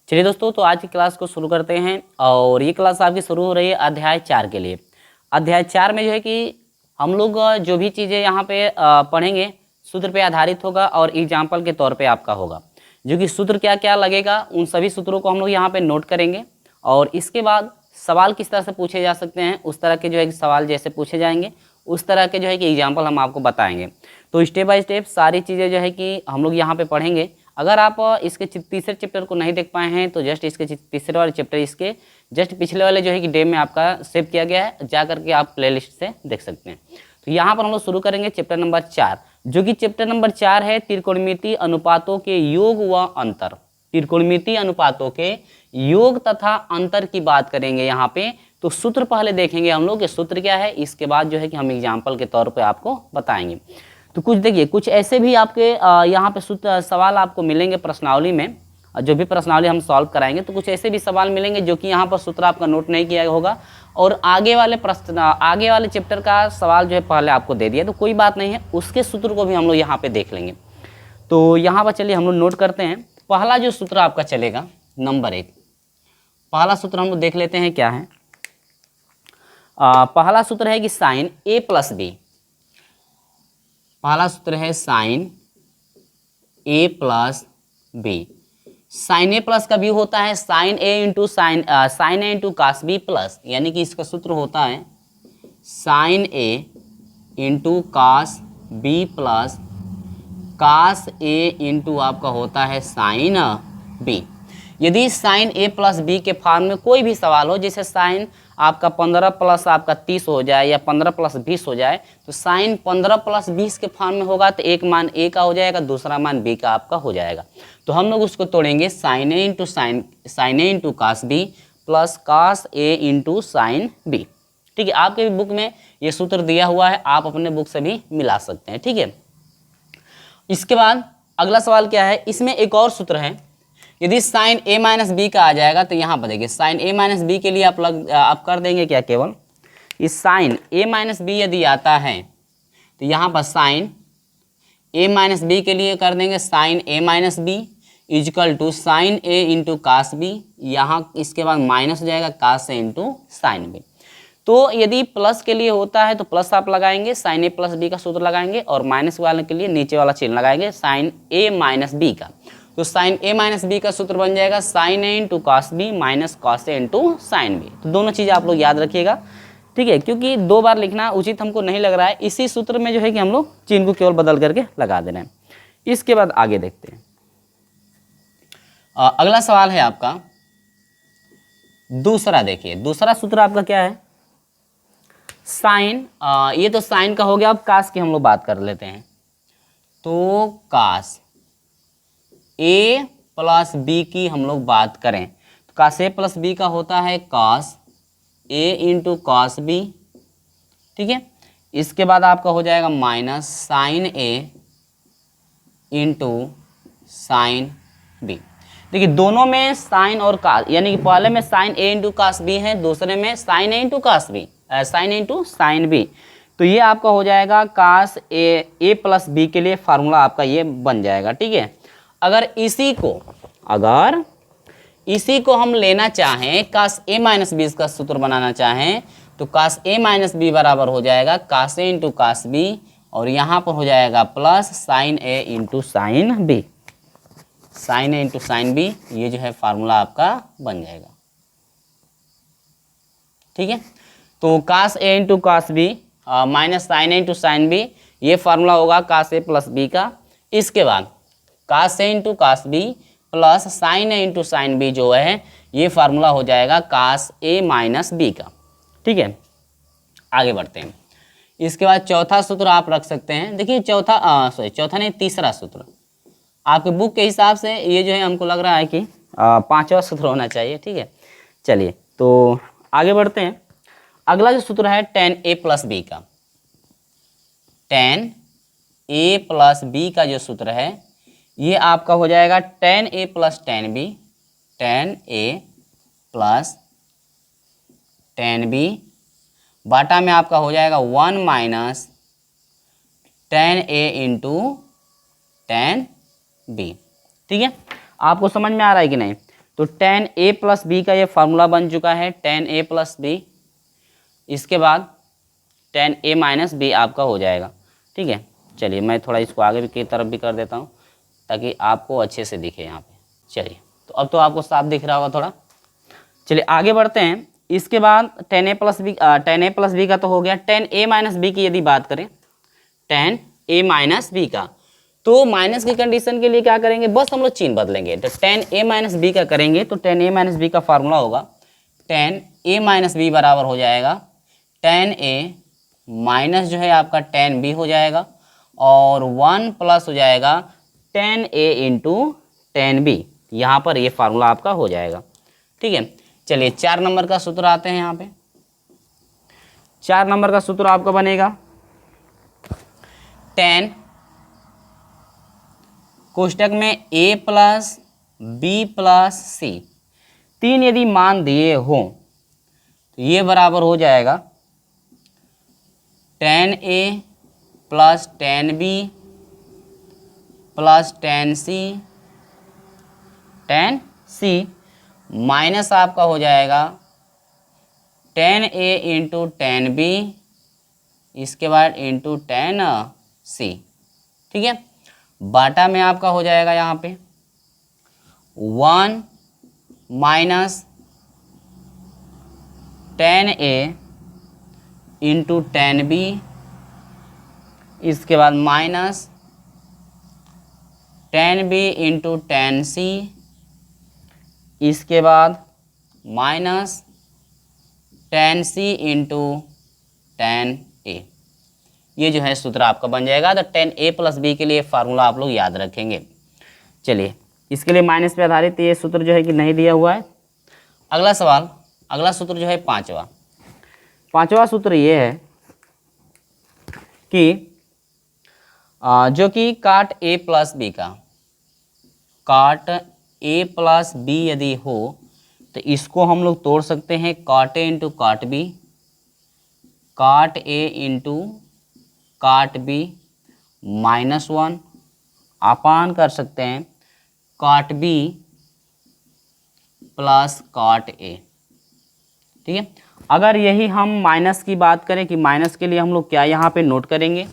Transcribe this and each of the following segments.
चलिए दोस्तों, तो आज की क्लास को शुरू करते हैं और ये क्लास आपकी शुरू हो रही है अध्याय 4 के लिए। अध्याय 4 में जो है कि हम लोग जो भी चीज़ें यहाँ पे पढ़ेंगे सूत्र पे आधारित होगा और एग्जाम्पल के तौर पे आपका होगा, जो कि सूत्र क्या क्या लगेगा उन सभी सूत्रों को हम लोग यहाँ पे नोट करेंगे और इसके बाद सवाल किस तरह से पूछे जा सकते हैं उस तरह के जो है कि सवाल जैसे पूछे जाएंगे उस तरह के जो है कि एग्जाम्पल हम आपको बताएंगे। तो स्टेप बाय स्टेप सारी चीज़ें जो है कि हम लोग यहाँ पे पढ़ेंगे। अगर आप इसके तीसरे चैप्टर को नहीं देख पाए हैं तो जस्ट इसके तीसरे वाले चैप्टर इसके जस्ट पिछले वाले जो है कि डे में आपका सेव किया गया है, जा करके आप प्लेलिस्ट से देख सकते हैं। तो यहाँ पर हम लोग शुरू करेंगे चैप्टर नंबर 4, जो कि चैप्टर नंबर 4 है त्रिकोणमितीय अनुपातों के योग व अंतर। त्रिकोणमितीय अनुपातों के योग तथा अंतर की बात करेंगे यहाँ पे। तो सूत्र पहले देखेंगे हम लोग कि सूत्र क्या है, इसके बाद जो है कि हम एग्जाम्पल के तौर पे आपको बताएंगे। तो कुछ देखिए, कुछ ऐसे भी आपके यहाँ पे सूत्र सवाल आपको मिलेंगे प्रश्नावली में, जो भी प्रश्नावली हम सॉल्व कराएंगे तो कुछ ऐसे भी सवाल मिलेंगे जो कि यहाँ पर सूत्र आपका नोट नहीं किया होगा और आगे वाले चैप्टर का सवाल जो है पहले आपको दे दिया, तो कोई बात नहीं है, उसके सूत्र को भी हम लोग यहाँ पे देख लेंगे। तो यहाँ पर चलिए हम लोग नोट करते हैं। पहला जो सूत्र आपका चलेगा नंबर 1, पहला सूत्र हम लोग देख लेते हैं क्या है। पहला सूत्र है कि साइन ए प्लस बी। पहला सूत्र है sine A plus B. Sine A plus का बी होता है sine A into cos B plus, यानी कि इसका सूत्र होता है sine A into cos B plus cos A into आपका होता है साइन बी। यदि साइन ए प्लस बी के फॉर्म में कोई भी सवाल हो, जैसे साइन आपका 15 प्लस आपका 30 हो जाए या 15 प्लस 20 हो जाए, तो साइन 15 प्लस 20 के फॉर्म में होगा तो एक मान ए का हो जाएगा, दूसरा मान बी का आपका हो जाएगा। तो हम लोग उसको तोड़ेंगे sine A into cos B plus cos A into sine B. ठीक है, आपके बुक में ये सूत्र दिया हुआ है, आप अपने बुक से भी मिला सकते हैं। ठीक है, इसके बाद अगला सवाल क्या है, इसमें एक और सूत्र है। यदि साइन ए माइनस बी का आ जाएगा तो यहाँ पर देखिए साइन ए माइनस बी के लिए आप कर देंगे क्या, केवल इस साइन ए माइनस बी यदि आता है तो यहाँ पर साइन ए माइनस बी के लिए कर देंगे sine A minus B equal to sine A into cos B. यहाँ इसके बाद माइनस हो जाएगा cos A into sine B. तो यदि प्लस के लिए होता है तो प्लस आप लगाएंगे, साइन ए प्लस बी का सूत्र लगाएंगे, और माइनस वाले के लिए नीचे वाला चिन्ह लगाएंगे साइन ए माइनस बी का। तो साइन ए माइनस बी का सूत्र बन जाएगा sine A into cos B minus cos A into sine B. तो दोनों चीज़ आप लोग याद रखिएगा, ठीक है, क्योंकि 2 बार लिखना उचित हमको नहीं लग रहा है। इसी सूत्र में जो है कि हम लोग चिन्ह को केवल बदल करके लगा देना है। इसके बाद आगे देखते हैं। अगला सवाल है आपका दूसरा। देखिए दूसरा सूत्र आपका क्या है, साइन, ये तो साइन का हो गया। अब कास की हम लोग बात कर लेते हैं। तो कास ए प्लस बी की हम लोग बात करें तो कास ए प्लस बी का होता है कास ए इंटू कास बी। ठीक है, इसके बाद आपका हो जाएगा minus sine A into sine B. देखिए दोनों में साइन और कास, यानी कि पहले में sign A into cos B है, दूसरे में sign A into cos B, sine A into sine B. तो ये आपका हो जाएगा कास ए प्लस बी के लिए फार्मूला आपका ये बन जाएगा। ठीक है, अगर इसी को हम लेना चाहें, कास ए माइनस बी का सूत्र बनाना चाहें, तो कास ए माइनस बी बराबर हो जाएगा cos A into cos B, और यहाँ पर हो जाएगा plus sine A into sine B. Sine A into sine B, ये जो है फार्मूला आपका बन जाएगा। ठीक है, तो cos A into cos B minus sine A into sine B, ये फार्मूला होगा कास ए प्लस बी का। इसके बाद cos A into cos B plus sine A into sine B जो है ये फार्मूला हो जाएगा कास ए माइनस बी का। ठीक है, आगे बढ़ते हैं। इसके बाद चौथा सूत्र आप रख सकते हैं। देखिए चौथा नहीं, तीसरा सूत्र आपके बुक के हिसाब से ये जो है हमको लग रहा है कि 5वां सूत्र होना चाहिए। ठीक है, चलिए तो आगे बढ़ते हैं। अगला जो सूत्र है टेन ए प्लस बी का। टेन ए प्लस बी का जो सूत्र है ये आपका हो जाएगा टेन ए प्लस टेन बी, टेन ए प्लस टेन बी बाटा में आपका हो जाएगा 1 माइनस टेन ए इंटू टेन बी। ठीक है, आपको समझ में आ रहा है कि नहीं। तो tan a प्लस बी का ये फार्मूला बन चुका है, tan a प्लस बी। इसके बाद tan a माइनस बी आपका हो जाएगा। ठीक है, चलिए मैं थोड़ा इसको आगे की तरफ भी कर देता हूँ ताकि आपको अच्छे से दिखे यहाँ पे। चलिए, तो अब तो आपको साफ दिख रहा होगा थोड़ा। चलिए आगे बढ़ते हैं। इसके बाद tan a प्लस बी का तो हो गया। tan a माइनस बी की यदि बात करें, tan a माइनस बी का, तो माइनस की कंडीशन के लिए क्या करेंगे, बस हम लोग चिन्ह बदलेंगे। तो tan a माइनस बी का करेंगे तो tan a माइनस बी का फार्मूला होगा tan a माइनस बी बराबर हो जाएगा tan a माइनस जो है आपका tan b हो जाएगा, और 1 प्लस हो जाएगा tan a into tan b। यहाँ पर ये फार्मूला आपका हो जाएगा। ठीक है, चलिए 4 नंबर का सूत्र आते हैं यहाँ पे। 4 नंबर का सूत्र आपका बनेगा tan कोष्टक में a प्लस बी प्लस सी, 3 यदि मान दिए हो तो ये बराबर हो जाएगा tan a plus tan b plus tan c minus आपका हो जाएगा tan a into tan b, इसके बाद इंटू tan c। ठीक है, बाटा में आपका हो जाएगा यहाँ पे 1 minus tan a into tan b, इसके बाद minus tan b into tan c, इसके बाद minus tan c into tan a। ये जो है सूत्र आपका बन जाएगा। तो tan a प्लस बी के लिए फार्मूला आप लोग याद रखेंगे। चलिए, इसके लिए माइनस पे आधारित ये सूत्र जो है कि नहीं दिया हुआ है। अगला सवाल, अगला सूत्र जो है पांचवा सूत्र ये है कि जो कि काट a प्लस बी का, काट a प्लस बी यदि हो तो इसको हम लोग तोड़ सकते हैं काट a इंटू काट बी, काट a इंटू काट बी -1 अपान कर सकते हैं काट बी प्लस काट ए। ठीक है, अगर यही हम माइनस की बात करें कि माइनस के लिए हम लोग क्या यहाँ पे नोट करेंगे,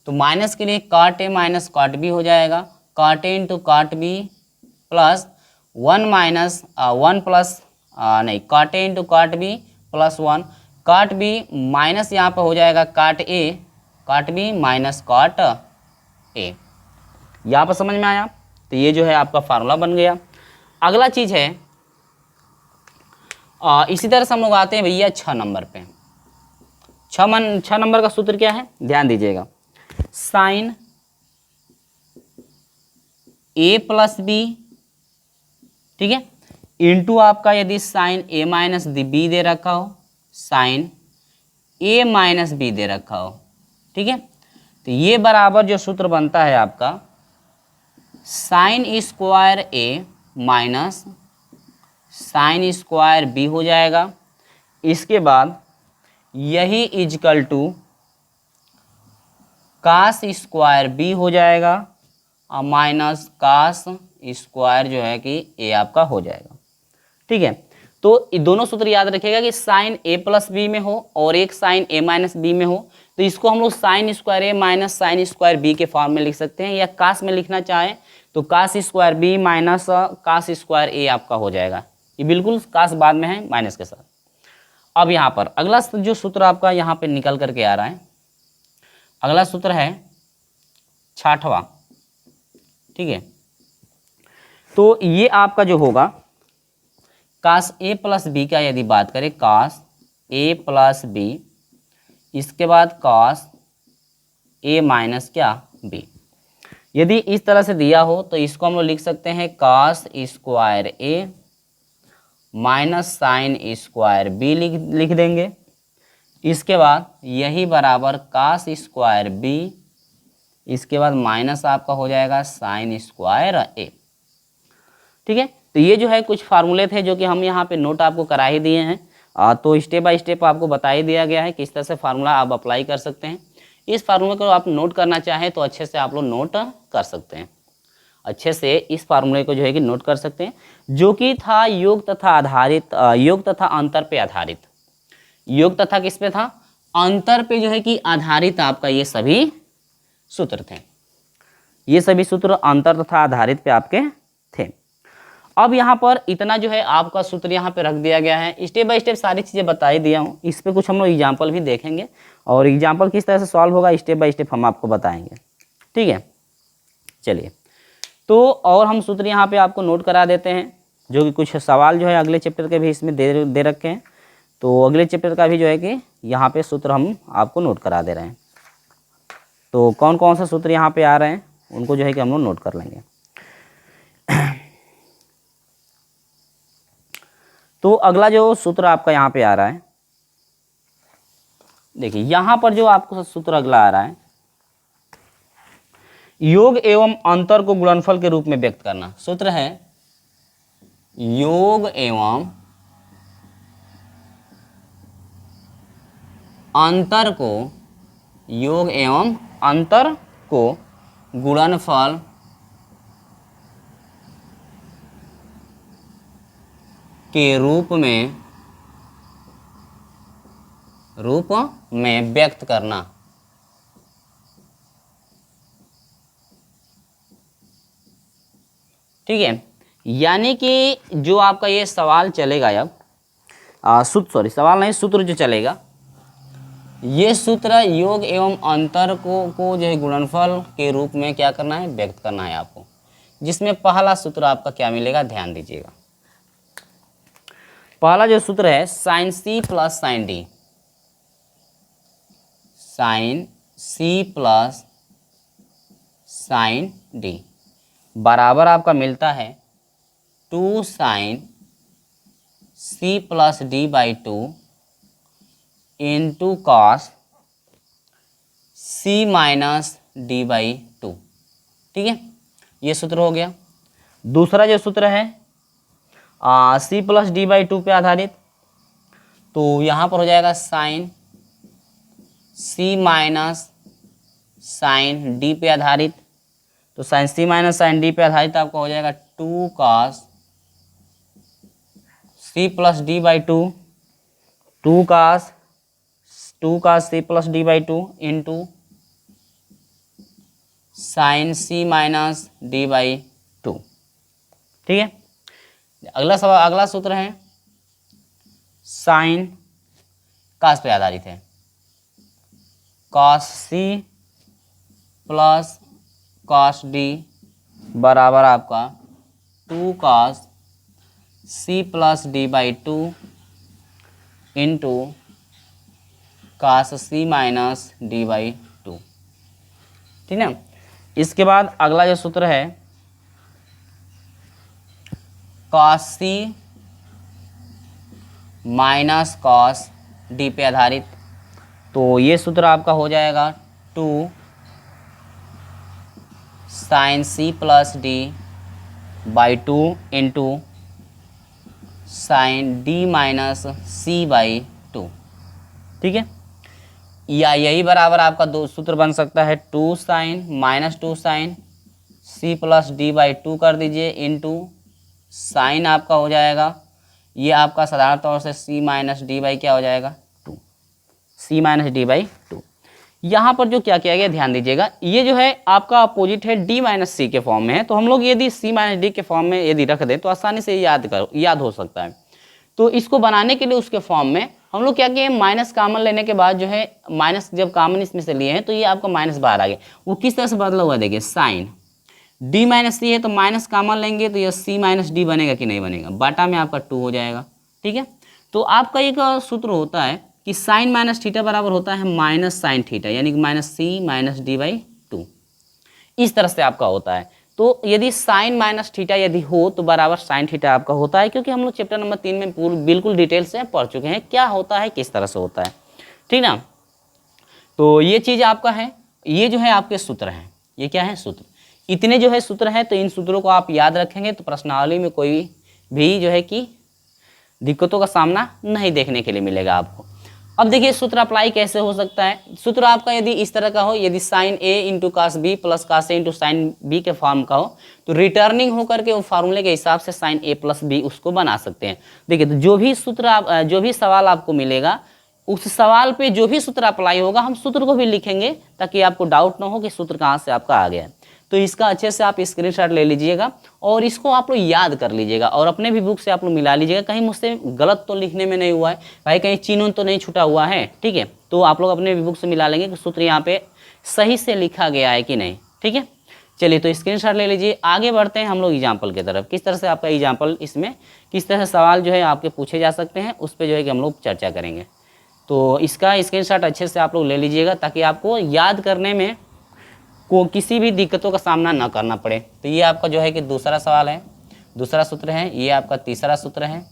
तो माइनस के लिए काट ए माइनस काट बी हो जाएगा, काट ए इंटू काट बी प्लस 1 माइनस 1 प्लस नहीं, काट ए इंटू काट बी प्लस 1, काट बी माइनस यहाँ पर हो जाएगा काट ए, काट बी माइनस काट ए। यहाँ पर समझ में आया? तो ये जो है आपका फार्मूला बन गया। अगला चीज है इसी तरह से हम लोग आते हैं भैया 6 नंबर पे। 6 नंबर का सूत्र क्या है, ध्यान दीजिएगा। साइन ए प्लस बी, ठीक है, इंटू आपका यदि साइन ए माइनस बी दे रखा हो, साइन ए माइनस बी दे रखा हो, ठीक है, तो ये बराबर जो सूत्र बनता है आपका sine square A minus sine square B हो जाएगा। इसके बाद यही equal to cos square B हो जाएगा और माइनस कास स्क्वायर जो है कि ए आपका हो जाएगा। ठीक है, तो ये दोनों सूत्र याद रखिएगा कि साइन ए प्लस बी में हो और एक साइन ए माइनस बी में हो, तो इसको हम लोग sign square A minus sine square B के फॉर्म में लिख सकते हैं, या कास में लिखना चाहें तो cos square B minus cos square A आपका हो जाएगा। ये बिल्कुल कास बाद में है माइनस के साथ। अब यहाँ पर अगला जो सूत्र आपका यहाँ पे निकल करके आ रहा है, अगला सूत्र है 6वां। ठीक है, तो ये आपका जो होगा कास ए प्लस बी का यदि बात करें, कास ए प्लस बी, इसके बाद कास ए माइनस क्या बी। यदि इस तरह से दिया हो तो इसको हम लोग लिख सकते हैं कास square A minus sine square B लिख देंगे। इसके बाद यही बराबर कास स्क्वायर बी, इसके बाद माइनस आपका हो जाएगा साइन स्क्वायर ए। ठीक है, तो ये जो है कुछ फार्मूले थे जो कि हम यहाँ पे नोट आपको करा ही दिए हैं। तो स्टेप बाय स्टेप आपको बता ही दिया गया है किस तरह से फार्मूला आप अप्लाई कर सकते हैं। इस फार्मूले को आप नोट करना चाहें तो अच्छे से आप लोग नोट कर सकते हैं। अच्छे से इस फार्मूले को जो है कि नोट कर सकते हैं, जो कि था योग तथा आधारित, योग तथा अंतर पे आधारित। योग तथा किस पे था? अंतर पे जो है कि आधारित आपका ये सभी सूत्र थे। ये सभी सूत्र अंतर तथा आधारित पे आपके थे। अब यहाँ पर इतना जो है आपका सूत्र यहाँ पे रख दिया गया है, स्टेप बाय स्टेप सारी चीज़ें बता ही दिया हूँ। इस पे कुछ हम लोग एग्जाम्पल भी देखेंगे और एग्जाम्पल किस तरह से सॉल्व होगा स्टेप बाय स्टेप हम आपको बताएंगे, ठीक है। चलिए, तो और हम सूत्र यहाँ पे आपको नोट करा देते हैं, जो कि कुछ सवाल जो है अगले चैप्टर के भी इसमें दे रखे हैं। तो अगले चैप्टर का भी जो है कि यहाँ पे सूत्र हम आपको नोट करा दे रहे हैं। तो कौन कौन सा सूत्र यहाँ पे आ रहे हैं उनको जो है कि हम लोग नोट कर लेंगे। तो अगला जो सूत्र आपका यहाँ पे आ रहा है, देखिए यहाँ पर जो आपको सूत्र अगला आ रहा है, योग एवं अंतर को गुणनफल के रूप में व्यक्त करना। सूत्र है योग एवं अंतर को, योग एवं अंतर को गुणनफल के रूप में व्यक्त करना। ठीक है, यानी कि जो आपका ये सवाल चलेगा अब सवाल नहीं, सूत्र जो चलेगा, ये सूत्र योग एवं अंतर को जो है गुणनफल के रूप में क्या करना है, व्यक्त करना है आपको। जिसमें पहला सूत्र आपका क्या मिलेगा, ध्यान दीजिएगा। पहला जो सूत्र है sine C plus sine D, sine C plus sine D बराबर आपका मिलता है 2 sine C plus D by 2 into cos C minus D by 2। ठीक है, ये सूत्र हो गया। दूसरा जो सूत्र है सी प्लस डी बाई 2 पे आधारित, तो यहाँ पर हो जाएगा sine C minus sine D पे आधारित। तो sine C minus sine D पे आधारित आपका हो जाएगा 2 cos C plus D by 2, 2 cos C plus D by 2 into sine C minus D by 2। ठीक है, अगला सूत्र है साइन कॉस पे आधारित है, cos C plus cos D बराबर आपका 2 cos C plus D by 2 into cos C minus D by 2। ठीक है, इसके बाद अगला जो सूत्र है cos C minus cos D पे आधारित, तो ये सूत्र आपका हो जाएगा 2 sine C plus D by 2 into sine D minus C by 2। ठीक है, या यही बराबर आपका दो सूत्र बन सकता है 2 sine minus 2 sine C plus D by 2 कर दीजिए इंटू साइन आपका हो जाएगा, ये आपका साधारण तौर से सी माइनस डी बाई क्या हो जाएगा 2, सी माइनस डी बाई 2। यहाँ पर जो क्या किया गया ध्यान दीजिएगा, ये जो है आपका अपोजिट है डी माइनस सी के फॉर्म में है, तो हम लोग यदि सी माइनस डी के फॉर्म में यदि रख दें तो आसानी से याद हो सकता है। तो इसको बनाने के लिए उसके फॉर्म में हम लोग क्या किए, माइनस कॉमन लेने के बाद जो है माइनस जब कॉमन इसमें से लिए हैं तो ये आपका माइनस बाहर आ गया। वो किस तरह से बदला हुआ देखिए, साइन डी माइनस सी है तो माइनस कॉमन लेंगे तो ये सी माइनस डी बनेगा कि नहीं बनेगा, बाटा में आपका 2 हो जाएगा। ठीक है, तो आपका एक सूत्र होता है कि साइन माइनस थीटा बराबर होता है माइनस साइन थीटा, यानी कि minus C minus D by 2, इस तरह से आपका होता है। तो यदि साइन माइनस थीटा यदि हो तो बराबर साइन थीटा आपका होता है, क्योंकि हम लोग चैप्टर नंबर 3 में बिल्कुल डिटेल से पढ़ चुके हैं क्या होता है किस तरह से होता है। ठीक ना, तो ये चीज़ आपका है, ये जो है आपके सूत्र हैं, ये क्या है सूत्र, इतने जो है सूत्र हैं। तो इन सूत्रों को आप याद रखेंगे तो प्रश्नावली में कोई भी जो है कि दिक्कतों का सामना नहीं देखने के लिए मिलेगा आपको। अब देखिए सूत्र अप्लाई कैसे हो सकता है। सूत्र आपका यदि इस तरह का हो, यदि sine A into cos B plus cos A into sine B के फॉर्म का हो, तो रिटर्निंग होकर के वो फार्मूले के हिसाब से साइन ए प्लस बी उसको बना सकते हैं। देखिए तो जो भी सूत्र आप जो भी सवाल आपको मिलेगा, उस सवाल पे जो भी सूत्र अप्लाई होगा हम सूत्र को भी लिखेंगे, ताकि आपको डाउट ना हो कि सूत्र कहाँ से आपका आ गया है। तो इसका अच्छे से आप स्क्रीनशॉट ले लीजिएगा और इसको आप लोग याद कर लीजिएगा और अपने भी बुक से आप लोग मिला लीजिएगा, कहीं मुझसे गलत तो लिखने में नहीं हुआ है भाई, कहीं चीन तो नहीं छूटा हुआ है। ठीक है, तो आप लोग अपने भी बुक से मिला लेंगे कि सूत्र यहाँ पे सही से लिखा गया है कि नहीं। ठीक है, चलिए तो स्क्रीनशॉट ले लीजिए। आगे बढ़ते हैं हम लोग एग्जाम्पल की तरफ, किस तरह से आपका एग्जाम्पल, इसमें किस तरह से सवाल जो है आपके पूछे जा सकते हैं, उस पर जो है कि हम लोग चर्चा करेंगे। तो इसका स्क्रीनशॉट अच्छे से आप लोग ले लीजिएगा, ताकि आपको याद करने में को किसी भी दिक्कतों का सामना ना करना पड़े। तो ये आपका जो है कि दूसरा सवाल है, दूसरा सूत्र है, ये आपका तीसरा सूत्र है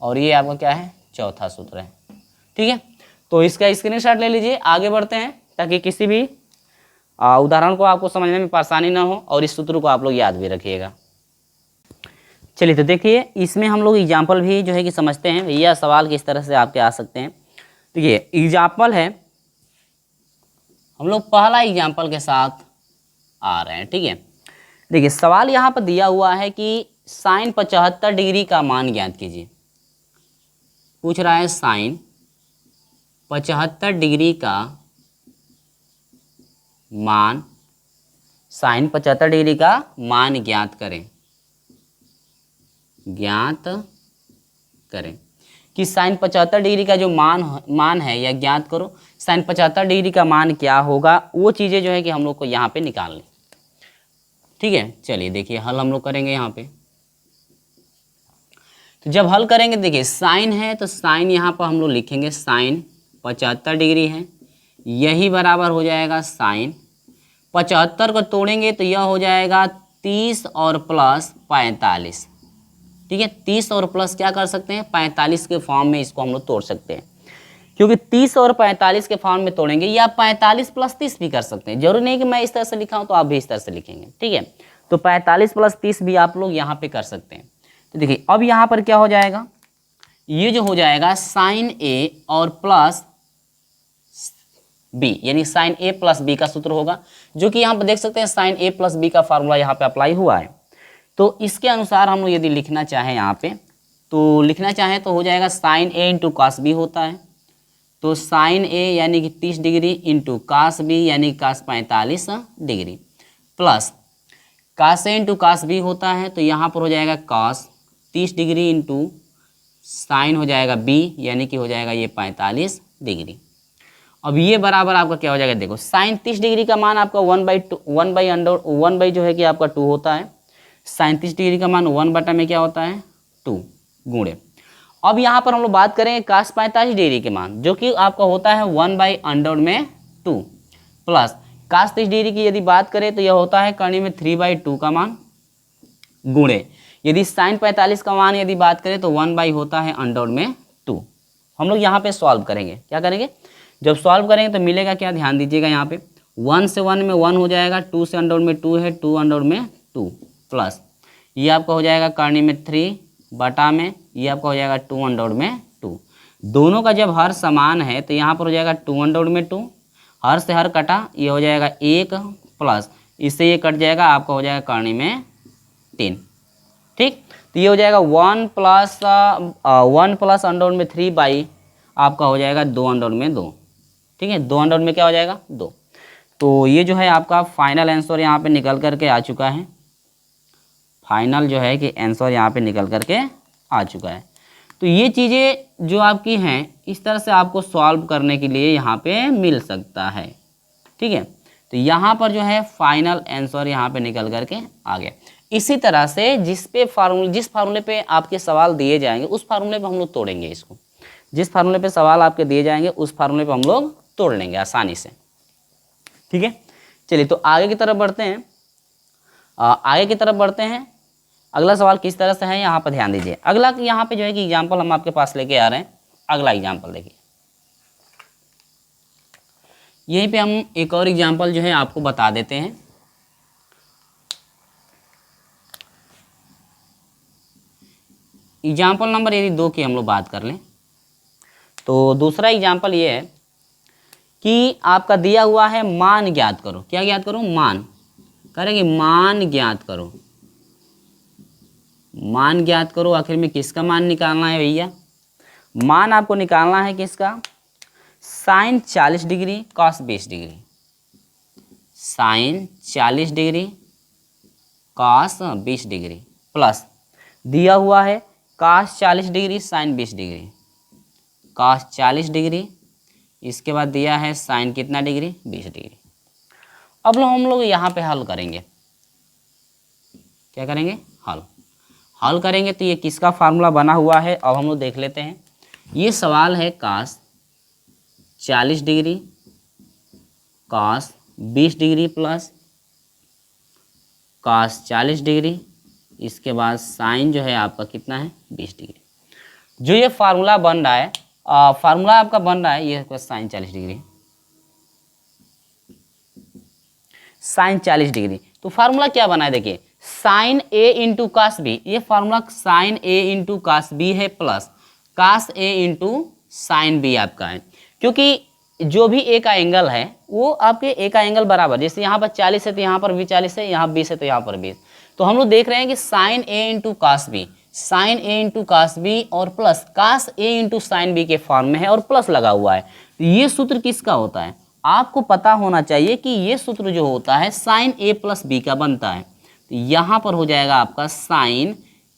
और ये आपका क्या है, चौथा सूत्र है। ठीक है, तो इसका स्क्रीनशॉट ले लीजिए। आगे बढ़ते हैं ताकि किसी भी उदाहरण को आपको समझने में परेशानी ना हो और इस सूत्र को आप लोग याद भी रखिएगा। चलिए तो देखिए इसमें हम लोग एग्जाम्पल भी जो है कि समझते हैं भैया सवाल किस तरह से आपके आ सकते हैं। देखिए एग्जाम्पल है, हम लोग पहला एग्जाम्पल के साथ आ रहे हैं। ठीक है, देखिए सवाल यहाँ पर दिया हुआ है कि साइन 75 डिग्री का मान ज्ञात कीजिए। पूछ रहा है साइन 75 डिग्री का मान, साइन 75 डिग्री का मान ज्ञात करें, ज्ञात करें कि साइन 75 डिग्री का जो मान है या ज्ञात करो साइन 75 डिग्री का मान क्या होगा, वो चीज़ें जो है कि हम लोग को यहाँ पे निकालनी। ठीक है, चलिए देखिए हल हम लोग करेंगे यहाँ पे। तो जब हल करेंगे देखिए साइन है तो साइन यहाँ पर हम लोग लिखेंगे साइन 75 डिग्री है, यही बराबर हो जाएगा साइन 75 को तोड़ेंगे तो यह हो जाएगा 30 और प्लस 45। ठीक है, 30 और प्लस क्या कर सकते हैं 45 के फॉर्म में इसको हम लोग तोड़ सकते हैं, क्योंकि 30 और 45 के फॉर्म में तोड़ेंगे, या 45 प्लस 30 भी कर सकते हैं। जरूरी नहीं कि मैं इस तरह से लिखा हूं तो आप भी इस तरह से लिखेंगे। ठीक है, तो 45 प्लस 30 भी आप लोग यहाँ पे कर सकते हैं। तो देखिए अब यहाँ पर क्या हो जाएगा, ये जो हो जाएगा साइन ए और प्लस बी, यानी साइन ए प्लस बी का सूत्र होगा, जो कि यहाँ पर देख सकते हैं साइन ए प्लस बी का फार्मूला यहाँ पे अप्लाई हुआ है। तो इसके अनुसार हम लोग यदि लिखना चाहें यहाँ पे, तो लिखना चाहें तो हो जाएगा sine A into cos B होता है, तो साइन ए यानी कि 30 डिग्री इंटू कास बी यानी कास 45 degree, plus cos A into cos B होता है, तो यहाँ पर हो जाएगा कास 30 डिग्री इंटू साइन हो जाएगा बी यानी कि हो जाएगा ये 45 डिग्री। अब ये बराबर आपका क्या हो जाएगा, देखो साइन 30 डिग्री का मान आपका 1/2 जो है कि आपका 2 होता है, साइन 30 डिग्री का मान 1 बटा में क्या होता है 2 गुणे। अब यहाँ पर हम लोग बात करेंगे कास 45 डिग्री के मान, जो कि आपका होता है 1/√2 प्लस कास 30 डिग्री की यदि बात करें तो यह होता है कर्ण में 3/2 का मान, गुणे यदि साइन 45 का मान यदि बात करें तो 1 होता है √2। हम लोग यहाँ पे सॉल्व करेंगे, क्या करेंगे, जब सॉल्व करेंगे तो मिलेगा क्या, ध्यान दीजिएगा यहाँ पे 1 से 1 में 1 हो जाएगा, 2 से √2 है 2 प्लस ये आपका हो जाएगा कर्ण में 3 बटा में ये आपका हो जाएगा 2 दोनों का जब हर समान है तो यहाँ पर हो जाएगा 2 हर से हर कटा, ये हो जाएगा 1 प्लस इससे ये कट जाएगा, आपका हो जाएगा कर्ण में 3। ठीक, तो ये हो जाएगा 1 प्लस √3 आपका हो जाएगा 2 ठीक है, 2 में क्या हो जाएगा 2। तो ये जो है आपका फाइनल आंसर यहाँ पे निकल करके आ चुका है, फाइनल जो है कि आंसर यहाँ पे निकल करके आ चुका है। तो ये चीज़ें जो आपकी हैं इस तरह से आपको सॉल्व करने के लिए यहाँ पे मिल सकता है। ठीक है, तो यहाँ पर जो है फाइनल आंसर यहाँ पे निकल करके आ गया। इसी तरह से जिस फार्मूले पे आपके सवाल दिए जाएंगे उस फार्मूले पे हम लोग तोड़ेंगे इसको, जिस फार्मूले पे सवाल आपके दिए जाएंगे उस फार्मूले पे हम लोग तोड़ लेंगे आसानी से। ठीक है, चलिए तो आगे की तरफ बढ़ते हैं। अगला सवाल किस तरह से है यहाँ पर ध्यान दीजिए। अगला यहाँ पे जो है कि एग्जाम्पल हम आपके पास लेके आ रहे हैं। अगला एग्जाम्पल देखिए, यहीं पे हम एक और एग्जाम्पल जो है आपको बता देते हैं। एग्जाम्पल नंबर यदि 2 की हम लोग बात कर लें तो दूसरा एग्जाम्पल ये है कि आपका दिया हुआ है मान ज्ञात करो। क्या ज्ञात करो? मान करेंगे, मान ज्ञात करो। मान ज्ञात करो, आखिर में किसका मान निकालना है भैया? मान आपको निकालना है किसका? Sine 40 degree cos 20 degree. Sine 40 degree cos 20 degree plus दिया हुआ है cos 40 degree sine 20 degree. Cos 40 degree, इसके बाद दिया है साइन कितना डिग्री? 20 डिग्री। अब हम लोग यहाँ पे हल करेंगे। क्या करेंगे? हल करेंगे। तो ये किसका फार्मूला बना हुआ है अब हम लोग देख लेते हैं। ये सवाल है cos 40 degree cos 20 degree plus cos 40 degree, इसके बाद साइन जो है आपका कितना है? 20 डिग्री। जो ये फार्मूला बन रहा है, फार्मूला आपका बन रहा है ये साइन 40 डिग्री, साइन 40 डिग्री। तो फार्मूला क्या बना है देखिए, sign A into cos B. ये formula sign A into cos B है plus cos A into sine B आपका है। क्योंकि जो भी ए का एंगल है वो आपके ए का एंगल बराबर, जैसे यहाँ पर 40 है तो यहाँ पर भी 40 है, यहाँ 20 है तो यहाँ पर 20। तो हम लोग देख रहे हैं कि sign A into cos B, sine A into cos B और plus cos A into sine B के फॉर्म में है और प्लस लगा हुआ है। तो ये सूत्र किसका होता है? आपको पता होना चाहिए कि ये सूत्र जो होता है साइन ए प्लस बी का बनता है। तो यहाँ पर हो जाएगा आपका साइन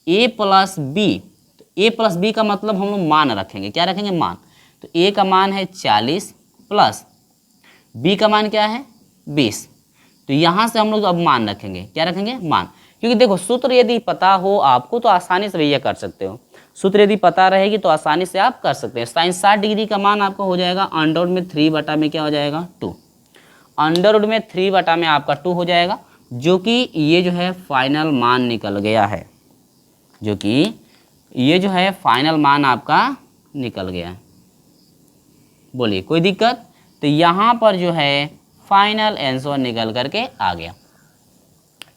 ए प्लस बी। तो ए प्लस बी का मतलब हम लोग मान रखेंगे। क्या रखेंगे? मान। तो ए का मान है 40 प्लस बी का मान क्या है? 20। तो यहाँ से हम लोग अब मान रखेंगे। क्या रखेंगे? मान। क्योंकि देखो सूत्र यदि पता हो आपको तो आसानी से भैया कर सकते हो। सूत्र यदि पता रहेगी तो आसानी से आप कर सकते हैं। साइन 60 डिग्री का मान आपका हो जाएगा अंडर रूट में 3 बटा में क्या हो जाएगा? 2। अंडर रूट में 3 बटा में आपका 2 हो जाएगा, जो कि ये जो है फाइनल मान निकल गया है। जो कि ये जो है फाइनल मान आपका निकल गया है। बोलिए कोई दिक्कत? तो यहाँ पर जो है फाइनल आंसर निकल करके आ गया।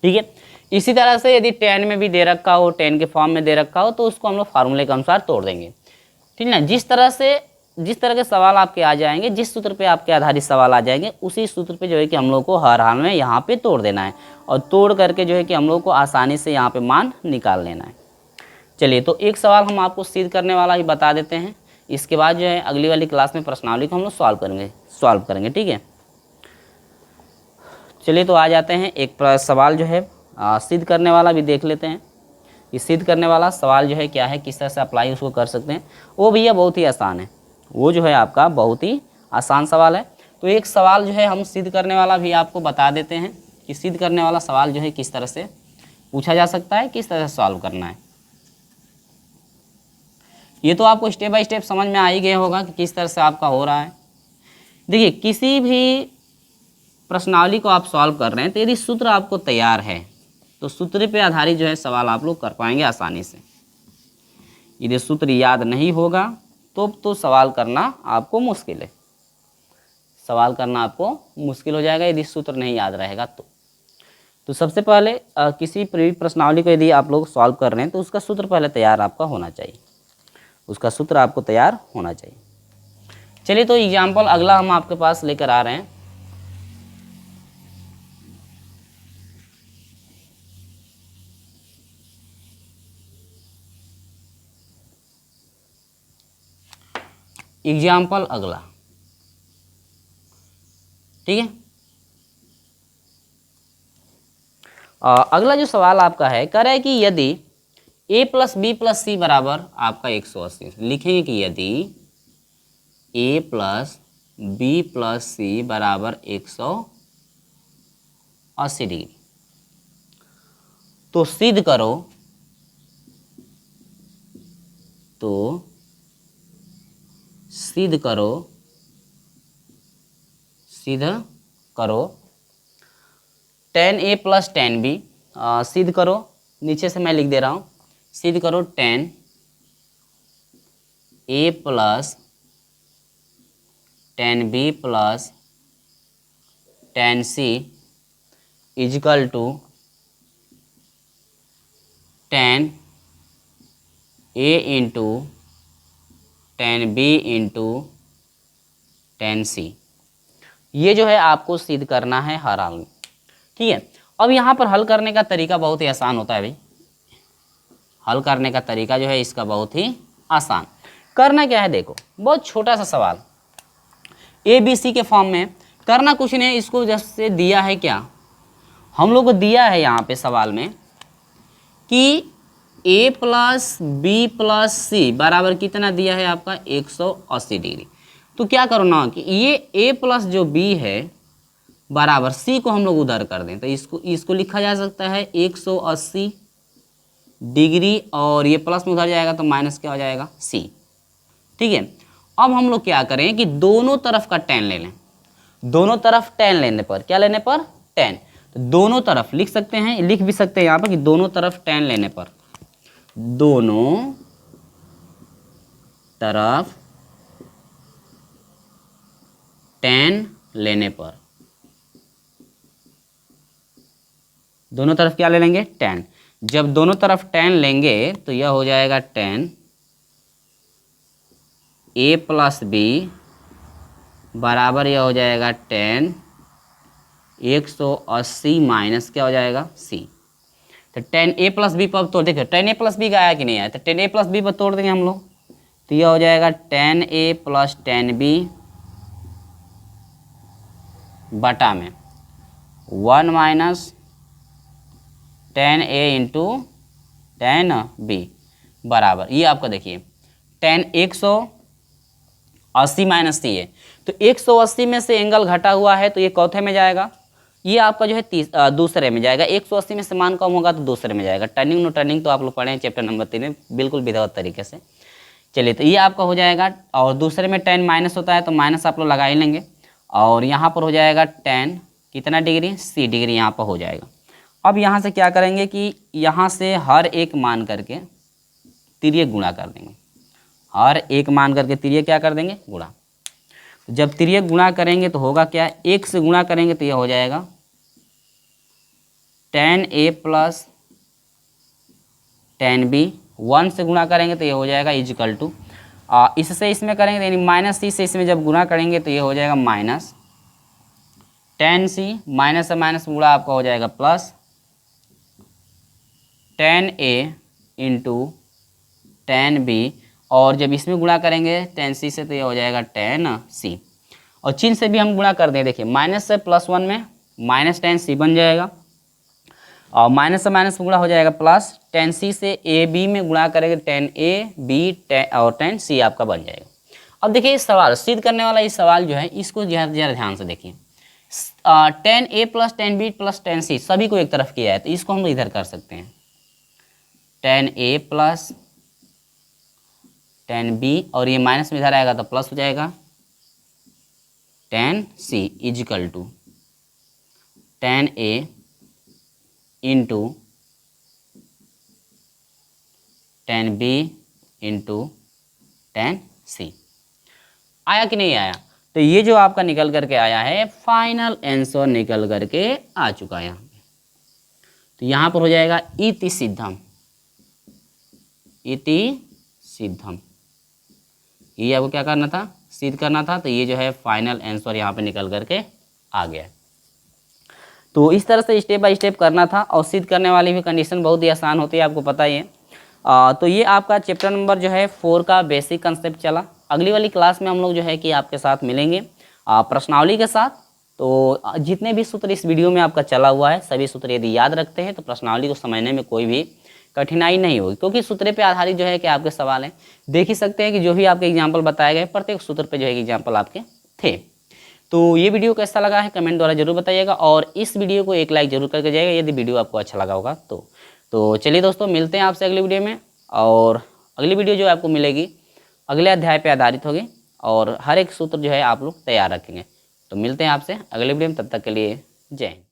ठीक है। इसी तरह से यदि 10 में भी दे रखा हो, 10 के फॉर्म में दे रखा हो, तो उसको हम लोग फार्मूले के अनुसार तोड़ देंगे। ठीक ना? जिस तरह के सवाल आपके आ जाएंगे, जिस सूत्र पे आपके आधारित सवाल आ जाएंगे, उसी सूत्र पे जो है कि हम लोग को हर हाल में यहाँ पे तोड़ देना है और तोड़ करके जो है कि हम लोग को आसानी से यहाँ पे मान निकाल लेना है। चलिए, तो एक सवाल हम आपको सिद्ध करने वाला ही बता देते हैं। इसके बाद जो है अगली वाली क्लास में प्रश्नावली को हम लोग सॉल्व करेंगे। ठीक है। चलिए, तो आ जाते हैं एक सवाल जो है सिद्ध करने वाला भी देख लेते हैं। ये सिद्ध करने वाला सवाल जो है क्या है, किस तरह से अप्लाई उसको कर सकते हैं, वो भैया बहुत ही आसान है। वो जो है आपका बहुत ही आसान सवाल है। तो एक सवाल जो है हम सिद्ध करने वाला भी आपको बता देते हैं कि सिद्ध करने वाला सवाल जो है किस तरह से पूछा जा सकता है, किस तरह से सॉल्व करना है। ये तो आपको स्टेप बाय स्टेप समझ में आ ही गया होगा कि किस तरह से आपका हो रहा है। देखिए, किसी भी प्रश्नावली को आप सॉल्व कर रहे हैं तो यदि सूत्र आपको तैयार है तो सूत्र पे आधारित जो है सवाल आप लोग कर पाएंगे आसानी से। यदि सूत्र याद नहीं होगा तो सवाल करना आपको मुश्किल है। सवाल करना आपको मुश्किल हो जाएगा यदि सूत्र नहीं याद रहेगा तो सबसे पहले किसी प्रश्नावली को यदि आप लोग सॉल्व कर रहे हैं तो उसका सूत्र पहले तैयार आपका होना चाहिए। उसका सूत्र आपको तैयार होना चाहिए। चलिए, तो एग्जाम्पल अगला हम आपके पास लेकर आ रहे हैं। एग्जाम्पल अगला, ठीक है। अगला जो सवाल आपका है कह रहा है कि यदि a प्लस बी प्लस सी बराबर आपका 180, लिखेंगे कि यदि a प्लस बी प्लस सी बराबर 180 डिग्री, तो सिद्ध करो, सिद्ध करो tan a plus tan b। सिद्ध करो, नीचे से मैं लिख दे रहा हूँ, सिद्ध करो tan a plus tan b plus tan c equal to tan a into tan B into tan C। ये जो है आपको सिद्ध करना है हर हाल में, ठीक है। अब यहाँ पर हल करने का तरीका बहुत ही आसान होता है भाई, हल करने का तरीका जो है इसका बहुत ही आसान। करना क्या है, देखो बहुत छोटा सा सवाल ABC के फॉर्म में, करना कुछ नहीं, इसको जैसे दिया है क्या, हम लोग को दिया है यहाँ पे सवाल में कि A प्लस बी प्लस सी बराबर कितना दिया है आपका 180 डिग्री। तो क्या करो ना कि ये A प्लस जो B है बराबर C को हम लोग उधर कर दें, तो इसको लिखा जा सकता है 180 डिग्री, और ये प्लस में उधर जाएगा तो माइनस क्या हो जाएगा C, ठीक है। अब हम लोग क्या करें कि दोनों तरफ का tan ले लें, दोनों तरफ tan लेने पर, क्या लेने पर tan, तो दोनों तरफ लिख सकते हैं, लिख भी सकते हैं यहाँ पर कि दोनों तरफ tan लेने पर, दोनों तरफ tan लेने पर, दोनों तरफ क्या ले लेंगे tan। जब दोनों तरफ tan लेंगे तो यह हो जाएगा tan A प्लस बी बराबर यह हो जाएगा tan 180 माइनस क्या हो जाएगा C। तो tan A प्लस बी पर तोड़, देखिए tan A प्लस बी का आया कि नहीं आया, तो tan A प्लस बी पर तोड़ देंगे हम लोग, तो यह हो जाएगा tan A plus tan B बटा में 1 minus tan A into tan B बराबर, ये आपका देखिए tan 180 माइनस C है, तो 180 में से एंगल घटा हुआ है तो ये चौथे में जाएगा, ये आपका जो है दूसरे में जाएगा, 180 में से मान कम होगा तो दूसरे में जाएगा। टर्निंग नो टर्निंग तो आप लोग पढ़े हैं चैप्टर नंबर 3 में बिल्कुल विधिवत तरीके से। चलिए तो ये आपका हो जाएगा, और दूसरे में tan माइनस होता है तो माइनस आप लोग लगा ही लेंगे, और यहाँ पर हो जाएगा tan कितना डिग्री C डिग्री यहाँ पर हो जाएगा। अब यहाँ से क्या करेंगे कि यहाँ से हर एक मान करके तिर्यक गुणा कर देंगे, हर एक मान करके तिर्यक क्या कर देंगे गुणा। जब तिर्यक गुणा करेंगे तो होगा क्या, एक से गुणा करेंगे तो यह हो जाएगा tan A plus tan B, 1 से गुणा करेंगे तो ये हो जाएगा इजिकल टू, इससे इसमें करेंगे यानी माइनस C से इसमें जब गुणा करेंगे तो ये हो जाएगा माइनस tan C, माइनस से माइनस गुणा आपका हो जाएगा plus tan A into tan B, और जब इसमें गुणा करेंगे tan C से तो ये हो जाएगा tan C, और चिन्ह से भी हम गुणा कर दें, देखिए माइनस से प्लस 1 में माइनस tan C बन जाएगा, और माइनस से माइनस गुणा हो जाएगा प्लस tan C से ए बी में गुणा करेंगे tan A B और tan C आपका बन जाएगा। अब देखिए इस सवाल सिद्ध करने वाला इस सवाल जो है इसको ज़रा ध्यान से देखिए, tan A plus tan B plus tan C सभी को एक तरफ किया है, तो इसको हम इधर कर सकते हैं tan A plus tan B, और ये माइनस में इधर आएगा तो प्लस हो जाएगा tan C equal to tan A into tan B into tan C। आया कि नहीं आया, तो ये जो आपका निकल करके आया है फाइनल आंसर निकल करके आ चुका है यहाँ पे। तो यहाँ पर हो जाएगा इति सिद्धम, इति सिद्धम, ये आपको क्या करना था सिद्ध करना था, तो ये जो है फाइनल आंसर यहाँ पे निकल करके आ गया। तो इस तरह से स्टेप बाय स्टेप करना था, और सिद्ध करने वाली भी कंडीशन बहुत ही आसान होती है, आपको पता ही है। तो ये आपका चैप्टर नंबर जो है 4 का बेसिक कंसेप्ट चला। अगली वाली क्लास में हम लोग जो है कि आपके साथ मिलेंगे प्रश्नावली के साथ। तो जितने भी सूत्र इस वीडियो में आपका चला हुआ है सभी सूत्र यदि याद रखते हैं तो प्रश्नावली को समझने में कोई भी कठिनाई नहीं होगी, क्योंकि सूत्र पे आधारित जो है कि आपके सवाल हैं। देख ही सकते हैं कि जो भी आपके एग्जाम्पल बताए गए प्रत्येक सूत्र पे जो है एग्जाम्पल आपके थे। तो ये वीडियो कैसा लगा है कमेंट द्वारा जरूर बताइएगा, और इस वीडियो को एक लाइक जरूर करके जाइएगा यदि वीडियो आपको अच्छा लगा होगा तो चलिए दोस्तों मिलते हैं आपसे अगली वीडियो में, और अगली वीडियो जो आपको मिलेगी अगले अध्याय पे आधारित होगी, और हर एक सूत्र जो है आप लोग तैयार रखेंगे। तो मिलते हैं आपसे अगले वीडियो में, तब तक के लिए जय हिंद।